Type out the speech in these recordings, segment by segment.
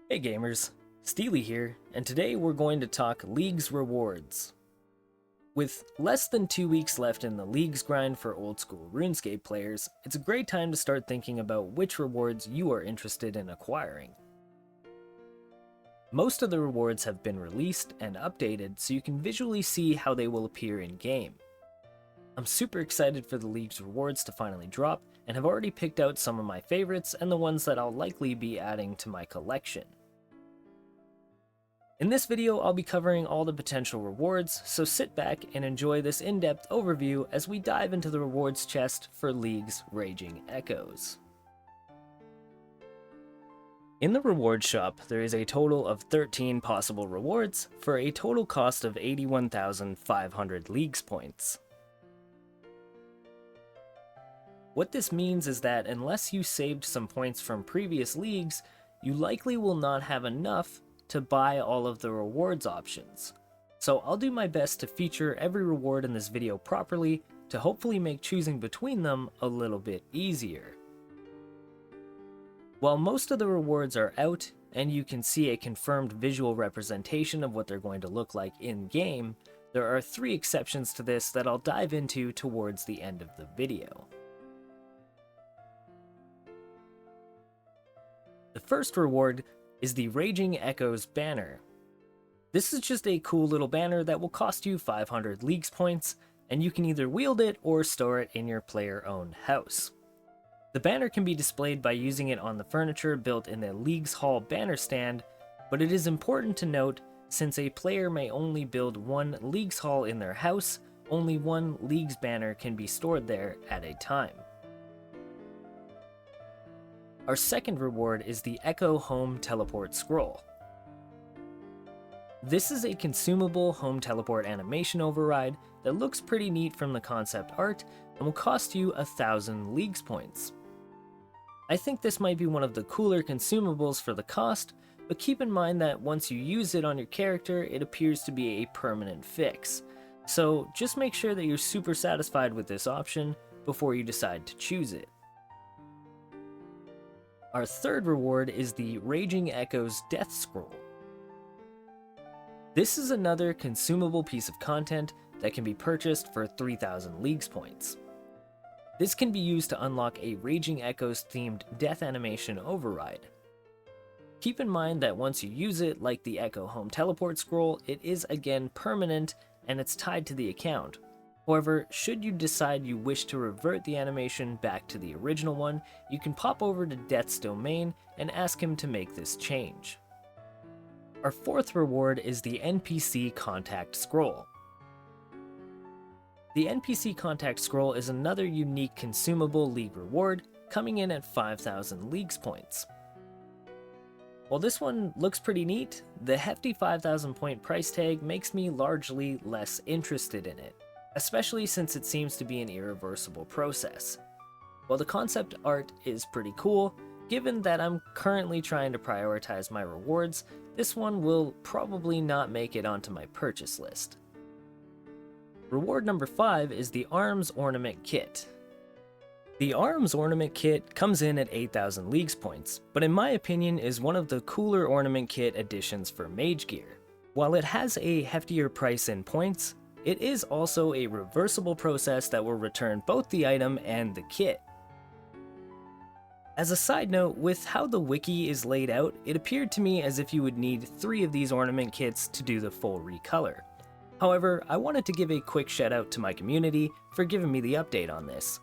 Hey gamers, Steely here, and today we're going to talk League's rewards. With less than 2 weeks left in the League's grind for Old School RuneScape players, it's a great time to start thinking about which rewards you are interested in acquiring. Most of the rewards have been released and updated so you can visually see how they will appear in-game. I'm super excited for the League's rewards to finally drop, and have already picked out some of my favorites and the ones that I'll likely be adding to my collection. In this video, I'll be covering all the potential rewards, so sit back and enjoy this in-depth overview as we dive into the rewards chest for League's Raging Echoes. In the rewards shop, there is a total of 13 possible rewards for a total cost of 81,500 Leagues points. What this means is that unless you saved some points from previous leagues, you likely will not have enough to buy all of the rewards options. So I'll do my best to feature every reward in this video properly to hopefully make choosing between them a little bit easier. While most of the rewards are out and you can see a confirmed visual representation of what they're going to look like in-game, there are 3 exceptions to this that I'll dive into towards the end of the video. The first reward is the Raging Echoes banner. This is just a cool little banner that will cost you 500 Leagues points, and you can either wield it or store it in your player-owned house. The banner can be displayed by using it on the furniture built in the Leagues Hall banner stand, but it is important to note, since a player may only build one Leagues Hall in their house, only one Leagues banner can be stored there at a time. Our second reward is the Echo Home Teleport Scroll. This is a consumable home teleport animation override that looks pretty neat from the concept art and will cost you 1,000 Leagues points. I think this might be one of the cooler consumables for the cost, but keep in mind that once you use it on your character, it appears to be a permanent fix. So just make sure that you're super satisfied with this option before you decide to choose it. Our third reward is the Raging Echoes Death Scroll. This is another consumable piece of content that can be purchased for 3,000 Leagues points. This can be used to unlock a Raging Echoes themed death animation override. Keep in mind that once you use it, like the Echo Home Teleport Scroll, it is again permanent and it's tied to the account. However, should you decide you wish to revert the animation back to the original one, you can pop over to Death's domain and ask him to make this change. Our fourth reward is the NPC Contact Scroll. The NPC Contact Scroll is another unique consumable League reward, coming in at 5,000 Leagues points. While this one looks pretty neat, the hefty 5,000 point price tag makes me largely less interested in it, especially since it seems to be an irreversible process. While the concept art is pretty cool, given that I'm currently trying to prioritize my rewards, this one will probably not make it onto my purchase list. Reward number 5 is the Arms Ornament Kit. The Arms Ornament Kit comes in at 8,000 Leagues points, but in my opinion is one of the cooler Ornament Kit additions for Mage Gear. While it has a heftier price in points, it is also a reversible process that will return both the item and the kit. As a side note, with how the wiki is laid out, it appeared to me as if you would need 3 of these ornament kits to do the full recolor. However, I wanted to give a quick shout out to my community for giving me the update on this.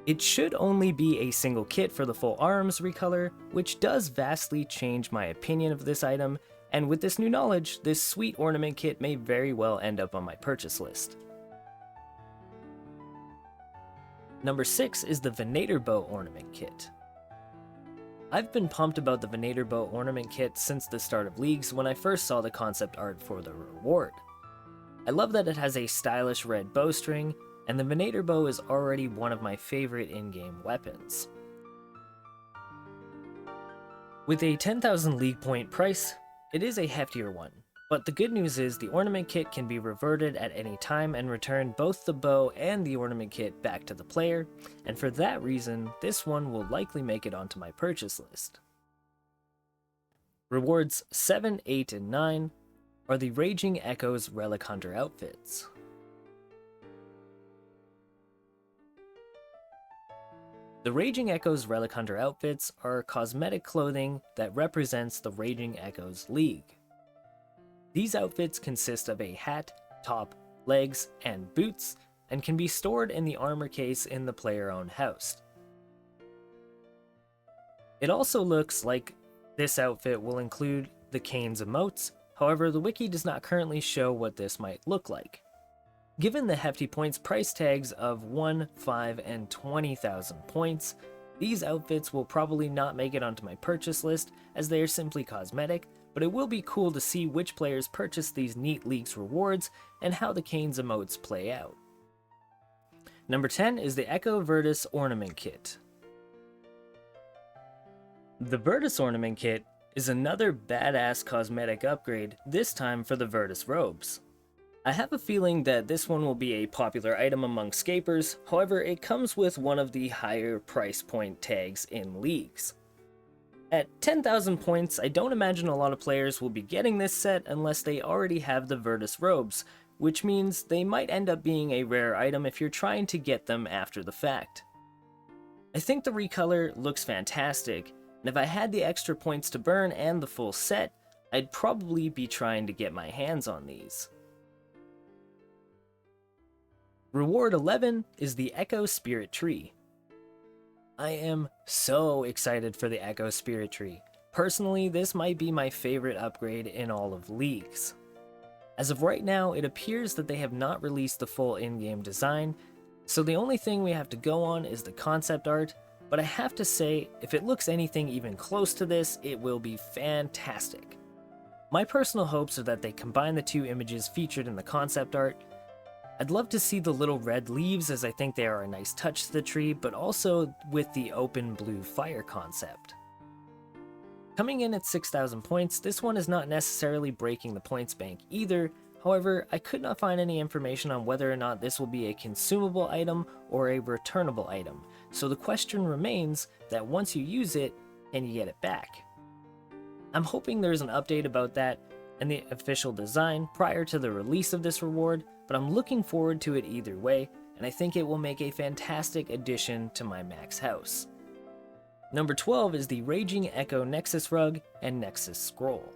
It should only be a single kit for the full arms recolor, which does vastly change my opinion of this item, and with this new knowledge, this sweet ornament kit may very well end up on my purchase list. Number 6 is the Venator Bow Ornament Kit. I've been pumped about the Venator Bow Ornament Kit since the start of Leagues when I first saw the concept art for the reward. I love that it has a stylish red bowstring, and the Venator Bow is already one of my favorite in-game weapons. With a 10,000 League point price, it is a heftier one, but the good news is the ornament kit can be reverted at any time and return both the bow and the ornament kit back to the player, and for that reason, this one will likely make it onto my purchase list. Rewards 7, 8, and 9 are the Raging Echoes Relic Hunter outfits. The Raging Echoes Relic Hunter outfits are cosmetic clothing that represents the Raging Echoes League. These outfits consist of a hat, top, legs, and boots, and can be stored in the armor case in the player-owned house. It also looks like this outfit will include the Kane's emotes, however the wiki does not currently show what this might look like. Given the hefty points price tags of 1, 5, and 20,000 points, these outfits will probably not make it onto my purchase list as they are simply cosmetic, but it will be cool to see which players purchase these neat League's rewards and how the Kane's emotes play out. Number 10 is the Echo Virtus Ornament Kit. The Virtus Ornament Kit is another badass cosmetic upgrade, this time for the Virtus robes. I have a feeling that this one will be a popular item among Scapers, however it comes with one of the higher price point tags in Leagues. At 10,000 points, I don't imagine a lot of players will be getting this set unless they already have the Virtus robes, which means they might end up being a rare item if you're trying to get them after the fact. I think the recolor looks fantastic, and if I had the extra points to burn and the full set, I'd probably be trying to get my hands on these. Reward 11 is the Echo Spirit Tree. I am so excited for the Echo Spirit Tree. Personally, this might be my favorite upgrade in all of Leagues. As of right now, it appears that they have not released the full in-game design, so the only thing we have to go on is the concept art, but I have to say, if it looks anything even close to this, it will be fantastic. My personal hopes are that they combine the two images featured in the concept art. I'd love to see the little red leaves as I think they are a nice touch to the tree, but also with the open blue fire concept. Coming in at 6,000 points, this one is not necessarily breaking the points bank either, however, I could not find any information on whether or not this will be a consumable item or a returnable item, so the question remains that once you use it, can you get it back? I'm hoping there's an update about that and the official design prior to the release of this reward, but I'm looking forward to it either way, and I think it will make a fantastic addition to my max house. Number 12 is the Raging Echo Nexus Rug and Nexus Scroll.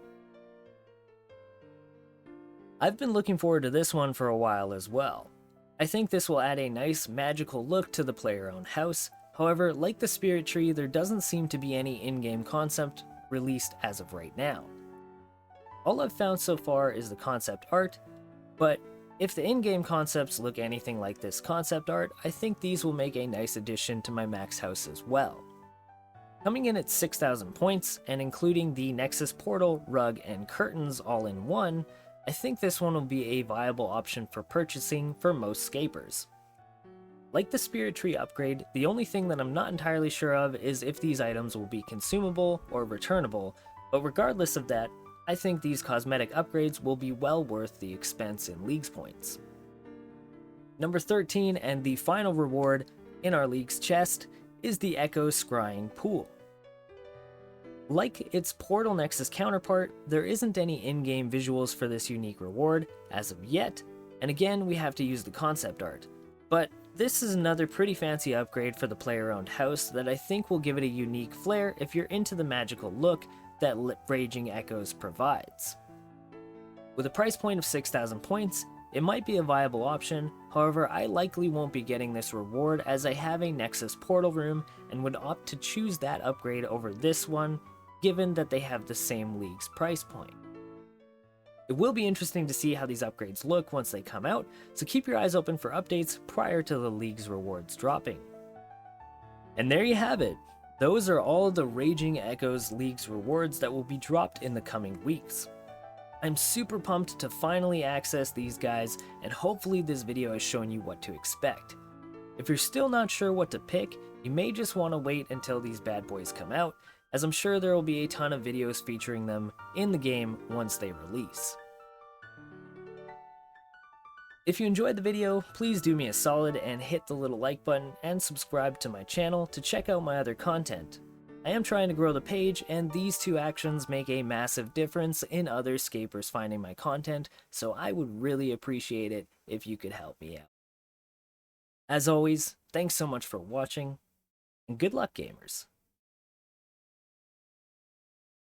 I've been looking forward to this one for a while as well. I think this will add a nice magical look to the player-owned house, however, like the Spirit Tree, there doesn't seem to be any in-game concept released as of right now. All I've found so far is the concept art, but if the in-game concepts look anything like this concept art, I think these will make a nice addition to my max house as well. Coming in at 6,000 points, and including the Nexus Portal, Rug, and Curtains all in one, I think this one will be a viable option for purchasing for most Scapers. Like the Spirit Tree upgrade, the only thing that I'm not entirely sure of is if these items will be consumable or returnable, but regardless of that, I think these cosmetic upgrades will be well worth the expense in Leagues points. Number 13 and the final reward in our Leagues chest is the Echo Scrying Pool. Like its Portal Nexus counterpart, there isn't any in-game visuals for this unique reward as of yet, and again we have to use the concept art. But this is another pretty fancy upgrade for the player-owned house that I think will give it a unique flair if you're into the magical look that Raging Echoes provides. With a price point of 6,000 points, it might be a viable option, however I likely won't be getting this reward as I have a Nexus portal room and would opt to choose that upgrade over this one, given that they have the same League's price point. It will be interesting to see how these upgrades look once they come out, so keep your eyes open for updates prior to the League's rewards dropping. And there you have it. Those are all the Raging Echoes League's rewards that will be dropped in the coming weeks. I'm super pumped to finally access these guys, and hopefully this video has shown you what to expect. If you're still not sure what to pick, you may just want to wait until these bad boys come out, as I'm sure there will be a ton of videos featuring them in the game once they release. If you enjoyed the video, please do me a solid and hit the little like button and subscribe to my channel to check out my other content. I am trying to grow the page, and these two actions make a massive difference in other Scapers finding my content, so I would really appreciate it if you could help me out. As always, thanks so much for watching, and good luck, gamers!